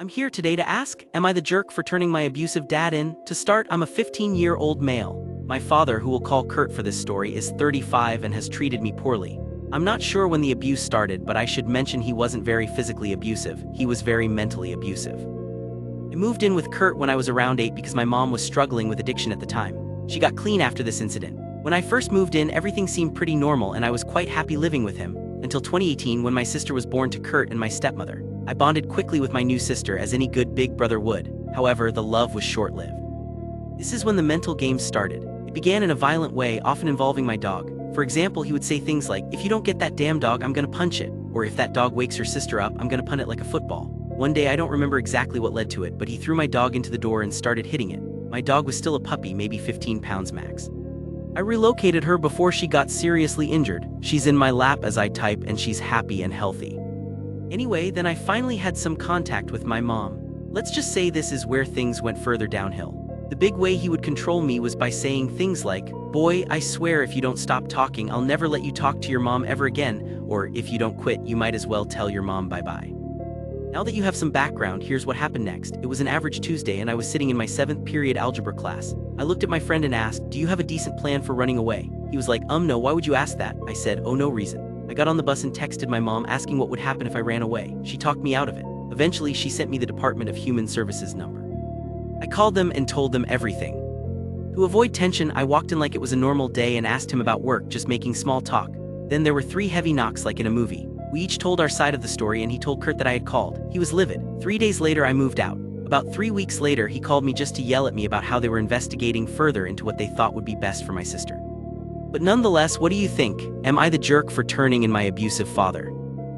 I'm here today to ask, am I the jerk for turning my abusive dad in? To start, I'm a 15-year-old male. My father, who we'll call Kurt for this story, is 35 and has treated me poorly. I'm not sure when the abuse started, but I should mention he wasn't very physically abusive, he was very mentally abusive. I moved in with Kurt when I was around 8 because my mom was struggling with addiction at the time. She got clean after this incident. When I first moved in, everything seemed pretty normal and I was quite happy living with him, until 2018 when my sister was born to Kurt and my stepmother. I bonded quickly with my new sister as any good big brother would. However, the love was short-lived. This is when the mental games started. It began in a violent way, often involving my dog. For example, he would say things like, "If you don't get that damn dog, I'm gonna punch it," or "If that dog wakes your sister up, I'm gonna punt it like a football." One day, I don't remember exactly what led to it, but he threw my dog into the door and started hitting it. My dog was still a puppy, maybe 15 pounds max. I relocated her before she got seriously injured. She's in my lap as I type and she's happy and healthy. Anyway, then I finally had some contact with my mom. Let's just say this is where things went further downhill. The big way he would control me was by saying things like, "Boy, I swear if you don't stop talking, I'll never let you talk to your mom ever again," or "If you don't quit, you might as well tell your mom bye-bye." Now that you have some background, here's what happened next. It was an average Tuesday and I was sitting in my 7th period algebra class. I looked at my friend and asked, "Do you have a decent plan for running away?" He was like, "No, why would you ask that?" I said, "Oh, no reason." I got on the bus and texted my mom asking what would happen if I ran away. She talked me out of it. Eventually, she sent me the Department of Human Services number. I called them and told them everything. To avoid tension, I walked in like it was a normal day and asked him about work, just making small talk. Then there were 3 heavy knocks like in a movie. We each told our side of the story and he told Kurt that I had called. He was livid. 3 days later, I moved out. About 3 weeks later, he called me just to yell at me about how they were investigating further into what they thought would be best for my sister. But nonetheless, what do you think? Am I the jerk for turning in my abusive father?